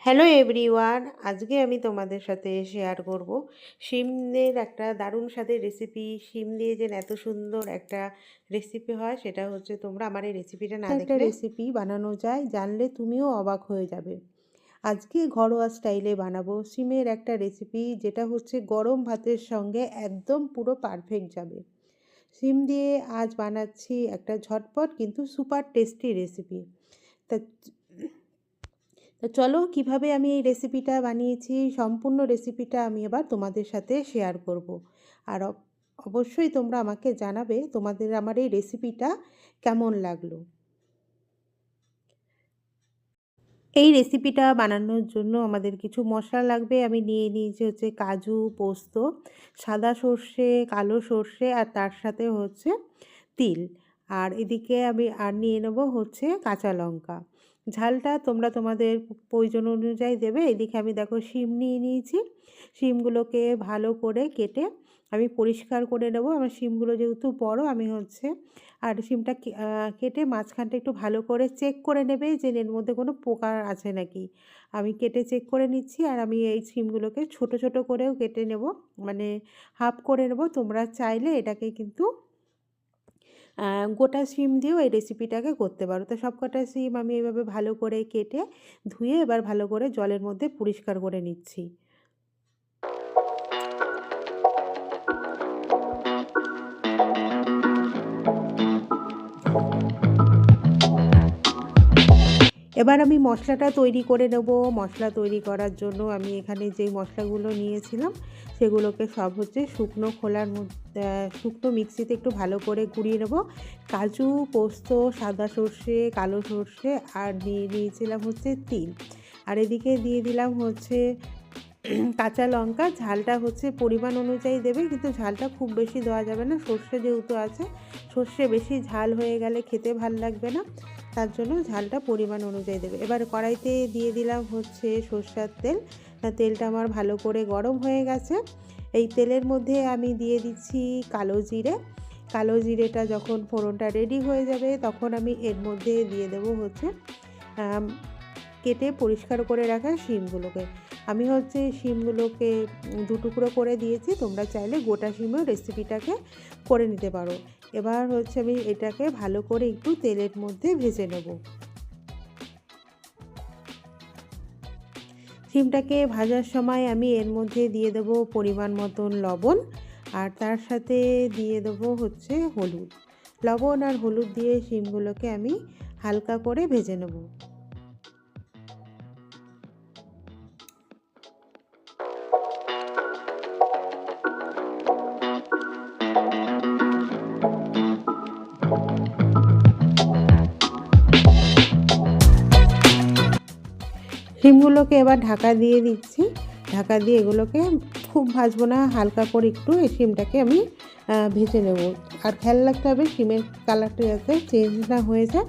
Hello everyone, আজকে আমি তোমাদের সাথে শেয়ার করব শিমের একটা দারুণ স্বাদের রেসিপি। শিম দিয়ে যে এত সুন্দর একটা রেসিপি হয় সেটা হচ্ছে তোমরা আমার এই রেসিপিটা না দেখলে একটা রেসিপি বানানো যায় জানলে তুমিও অবাক হয়ে যাবে। আজকে ঘরোয়া স্টাইলে বানাবো শিমের একটা রেসিপি যেটা হচ্ছে গরম ভাতের সঙ্গে একদম পুরো পারফেক্ট যাবে। শিম দিয়ে আজ বানাচ্ছি একটা ঝটপট কিন্তু সুপার টেস্টি রেসিপি। তা তো চলো কিভাবে আমি এই রেসিপিটা বানিয়েছি সম্পূর্ণ রেসিপিটা আমি এবার তোমাদের সাথে শেয়ার করব। আর অবশ্যই তোমরা আমাকে জানাবে তোমাদের আমার এই রেসিপিটা কেমন লাগলো। এই রেসিপিটা বানানোর জন্য আমাদের কিছু মশলা লাগবে। আমি নিয়ে নিয়েছি হচ্ছে কাজু, পোস্ত, সাদা সর্ষে, কালো সর্ষে আর তার সাথে হচ্ছে তিল। আর এদিকে আমি নিয়ে নেব হচ্ছে কাঁচা লঙ্কা। ঝালটা তোমরা তোমাদের প্রয়োজন অনুযায়ী দেবে। এদিকে আমি দেখো শিম নিয়ে নিয়েছি। শিমগুলোকে ভালো করে কেটে আমি পরিষ্কার করে নেব। আমার শিমগুলো যেহেতু বড় আমি হচ্ছে আর শিমটা কেটে মাঝখানটা একটু ভালো করে চেক করে নেবে যে এর মধ্যে কোনো পোকা আছে নাকি। আমি কেটে চেক করে নিচ্ছি। আর আমি এই শিমগুলোকে ছোট ছোট করেও কেটে নেব, মানে হাফ করে নেব। তোমরা চাইলে এটাকে কিন্তু গোটা শিম দিয়েও এই রেসিপিটাকে করতে পারো। তো সব কটা শিম আমি এইভাবে ভালো করে কেটে ধুয়ে এবার ভালো করে জলের মধ্যে পরিষ্কার করে নিচ্ছি। এবার আমি মশলাটা তৈরি করে নেব। মশলা তৈরি করার জন্য আমি এখানে যে মশলাগুলো নিয়েছিলাম সেগুলোকে সব হচ্ছে শুকনো খোলার মধ্যে শুকনো মিক্সিতে একটু ভালো করে গুঁড়িয়ে নেব। কাজু, পোস্ত, সাদা সর্ষে, কালো সর্ষে আর নিয়েছিলাম হচ্ছে তিল। আর এদিকে দিয়ে দিলাম হচ্ছে কাঁচা লঙ্কা। ঝালটা হচ্ছে পরিমাণ অনুযায়ী দেবে, কিন্তু ঝালটা খুব বেশি দেওয়া যাবে না। সর্ষে যেহেতু আছে, সর্ষে বেশি ঝাল হয়ে গেলে খেতে ভাল লাগবে না, তার জন্য ঝালটা পরিমাণ অনুযায়ী দেবে। এবার কড়াইতে দিয়ে দিলাম হচ্ছে সর্ষের তেল। তেলটা আমার ভালো করে গরম হয়ে গেছে। এই তেলের মধ্যে আমি দিয়ে দিচ্ছি কালো জিরে। কালো জিরেটা যখন ফোড়নটা রেডি হয়ে যাবে তখন আমি এর মধ্যে দিয়ে দেবো হচ্ছে কেটে পরিষ্কার করে রাখা শিমগুলোকে। আমি হচ্ছে শিমগুলোকে দু টুকরো করে দিয়েছি। তোমরা চাইলে গোটা শিমেও রেসিপিটাকে করে নিতে পারো। এবার হচ্ছে আমি এটাকে ভালো করে একটু তেলের মধ্যে ভেজে নেব। শিমটাকে ভাজার সময় আমি এর মধ্যে দিয়ে দেবো পরিমাণ মতন লবণ, আর তার সাথে দিয়ে দেবো হচ্ছে হলুদ। লবণ আর হলুদ দিয়ে শিমগুলোকে আমি হালকা করে ভেজে নেব। শিমগুলোকে এবার ঢাকা দিয়ে দিচ্ছি। ঢাকা দিয়ে এগুলোকে খুব ভাজবো না, হালকা করে একটু এই শিমটাকে আমি ভেজে নেব। আর খেয়াল রাখতে হবে শিমের কালারটা যাতে চেঞ্জ না হয়ে যায়।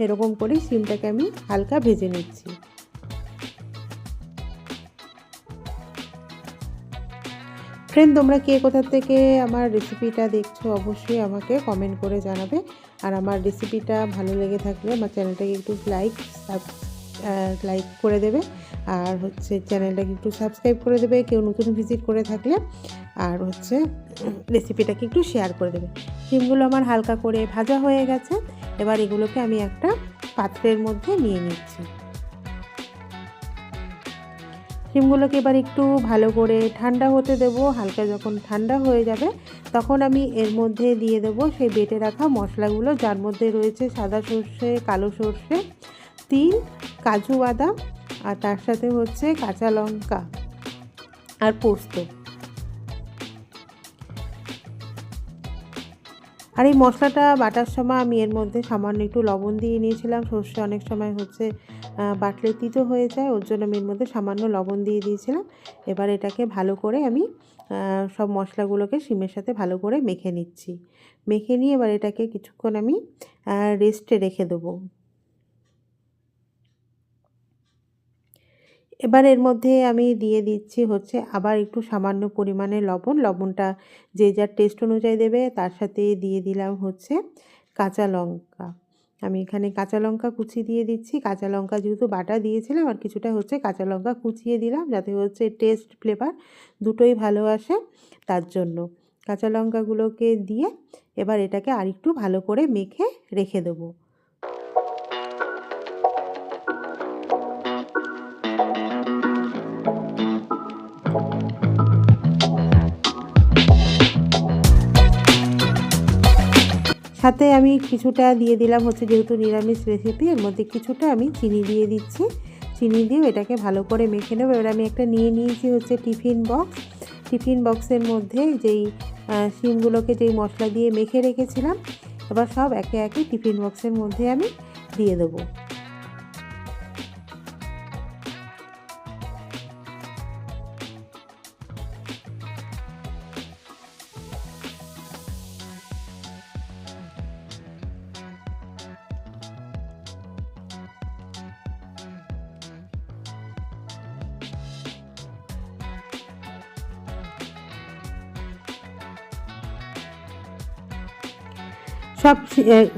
এরকম করে শিমটাকে আমি হালকা ভেজে নিচ্ছি। ফ্রেন্ড, তোমরা কে কোথা থেকে আমার রেসিপিটা দেখছো অবশ্যই আমাকে কমেন্ট করে জানাবে। আর আমার রেসিপিটা ভালো লেগে থাকলে আমার চ্যানেলটাকে একটু লাইক করে দেবে। আর হচ্ছে চ্যানেলটাকে একটু সাবস্ক্রাইব করে দেবে কেউ নতুন ভিজিট করে থাকলে। আর হচ্ছে রেসিপিটাকে একটু শেয়ার করে দেবে। শিমগুলো আমার হালকা করে ভাজা হয়ে গেছে। এবার এগুলোকে আমি একটা পাত্রের মধ্যে নিয়ে নিচ্ছি। শিমগুলোকে এবার একটু ভালো করে ঠান্ডা হতে দেব। হালকা যখন ঠান্ডা হয়ে যাবে তখন আমি এর মধ্যে দিয়ে দেবো সেই বেটে রাখা মশলাগুলো, যার মধ্যে রয়েছে সাদা সর্ষে, কালো সর্ষে, তিল, কাজু বাদাম আর তার সাথে হচ্ছে কাঁচা লঙ্কা আর পোস্ত। আর এই মশলাটা বাটার সময় আমি এর মধ্যে সামান্য একটু লবণ দিয়ে নিয়েছিলাম। সর্ষে অনেক সময় হচ্ছে বাটলে তিতো হয়ে যায়, ওর জন্য আমি এর মধ্যে সামান্য লবণ দিয়ে দিয়েছিলাম। এবার এটাকে ভালো করে আমি সব মশলাগুলোকে শিমের সাথে ভালো করে মেখে নিচ্ছি। মেখে নিয়ে এবার এটাকে কিছুক্ষণ আমি রেস্টে রেখে দেবো। এবার এর মধ্যে আমি দিয়ে দিচ্ছি হচ্ছে আবার একটু সামান্য পরিমাণে লবণ। লবণটা যে যার টেস্ট অনুযায়ী দেবে। তার সাথে দিয়ে দিলাম হচ্ছে কাঁচা লঙ্কা। আমি এখানে কাঁচা লঙ্কা কুচি দিয়ে দিচ্ছি। কাঁচা লঙ্কা যেহেতু বাটা দিয়েছিলাম আর কিছুটা হচ্ছে কাঁচা লঙ্কা কুচিয়ে দিলাম, যাতে হচ্ছে টেস্ট ফ্লেভার দুটোই ভালো আসে তার জন্য। কাঁচা লঙ্কাগুলোকে দিয়ে এবার এটাকে আরেকটু ভালো করে মেখে রেখে দেবো। সাথে আমি কিছুটা দিয়ে দিলাম হচ্ছে, যেহেতু নিরামিষ রেসিপি, এর মধ্যে কিছুটা আমি চিনি দিয়ে দিচ্ছি। চিনি দিয়ে এটাকে ভালো করে মেখে নেব। এবার আমি একটা নিয়ে নিয়েছি হচ্ছে টিফিন বক্স। টিফিন বক্সের মধ্যে যেই শিমগুলোকে যেই মশলা দিয়ে মেখে রেখেছিলাম, এবার সব একে একে টিফিন বক্সের মধ্যে আমি দিয়ে দেবো। সব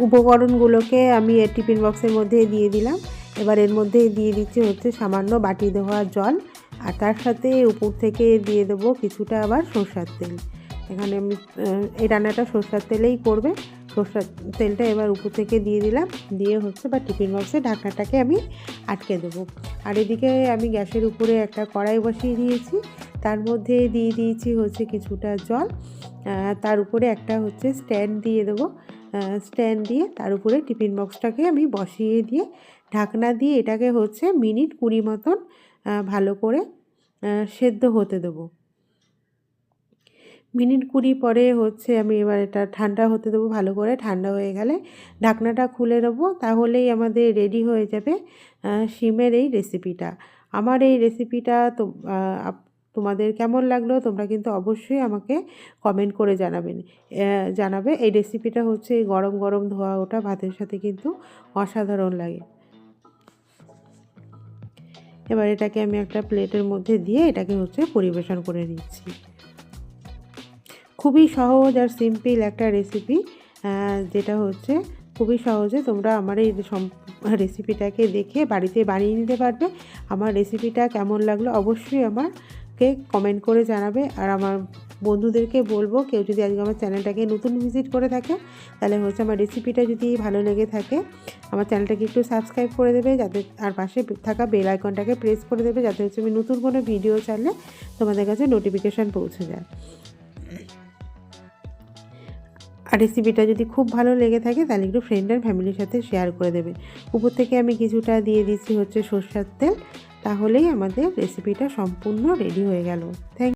উপকরণগুলোকে আমি টিফিন বক্সের মধ্যে দিয়ে দিলাম। এবার এর মধ্যে দিয়ে দিচ্ছি হচ্ছে সামান্য বাটি ধোয়া জল, আর তার সাথে উপর থেকে দিয়ে দেবো কিছুটা আবার সরষের তেল। এখানে আমি এই রান্নাটা সরষের তেলেই করবে। সরষের তেলটা এবার উপর থেকে দিয়ে দিলাম, দিয়ে হচ্ছে বা টিফিন বক্সে ঢাকনাটাকে আমি আটকে দেবো। আর এদিকে আমি গ্যাসের উপরে একটা কড়াই বসিয়ে দিয়েছি, তার মধ্যে দিয়ে দিয়েছি হচ্ছে কিছুটা জল। তার উপরে একটা হচ্ছে স্ট্যান্ড দিয়ে দেবো। স্ট্যান্ড দিয়ে তার উপরে টিফিন বক্সটাকে আমি বসিয়ে দিয়ে ঢাকনা দিয়ে এটাকে হচ্ছে মিনিট 20 মতন ভালো করে সেদ্ধ হতে দেবো। মিনিট 20 পরে হচ্ছে আমি এবার এটা ঠান্ডা হতে দেবো ভালো করে। ঠান্ডা হয়ে গেলে ঢাকনাটা খুলে দেবো, তাহলেই আমাদের রেডি হয়ে যাবে শিমের এই রেসিপিটা। আমার এই রেসিপিটা তো তোমাদের কেমন লাগলো তোমরা কিন্তু অবশ্যই আমাকে কমেন্ট করে জানাবে। এই রেসিপিটা হচ্ছে গরম গরম ধোয়া ওঠা ভাতের সাথে কিন্তু অসাধারণ লাগে। এবার এটাকে আমি একটা প্লেটের মধ্যে দিয়ে এটাকে হচ্ছে পরিবেশন করে নিচ্ছি। খুবই সহজ আর সিম্পল একটা রেসিপি, যেটা হচ্ছে খুবই সহজে তোমরা আমার এই রেসিপিটাকে দেখে বাড়িতে বানিয়ে নিতে পারবে। আমার রেসিপিটা কেমন লাগলো অবশ্যই আমাকে কমেন্ট করে জানাবে। আর আমার বন্ধুদেরকে বলবো, কেউ যদি আজকে আমার চ্যানেলটাকে নতুন ভিজিট করে থাকে, তাহলে হচ্ছে আমার রেসিপিটা যদি ভালো লেগে থাকে আমার চ্যানেলটাকে একটু সাবস্ক্রাইব করে দেবে, যাতে আর পাশে থাকা বেল আইকনটাকে প্রেস করে দেবে, যাতে হচ্ছে আমি নতুন কোনো ভিডিও ছাড়লে তোমাদের কাছে নোটিফিকেশান পৌঁছে যায়। আর রেসিপিটা যদি খুব ভালো লেগে থাকে তাহলে একটু ফ্রেন্ড আর ফ্যামিলির সাথে শেয়ার করে দেবে। উপর থেকে আমি কিছুটা দিয়ে দিচ্ছি হচ্ছে সরষের তেল, তাহলেই আমাদের রেসিপিটা সম্পূর্ণ রেডি হয়ে গেল। থ্যাংক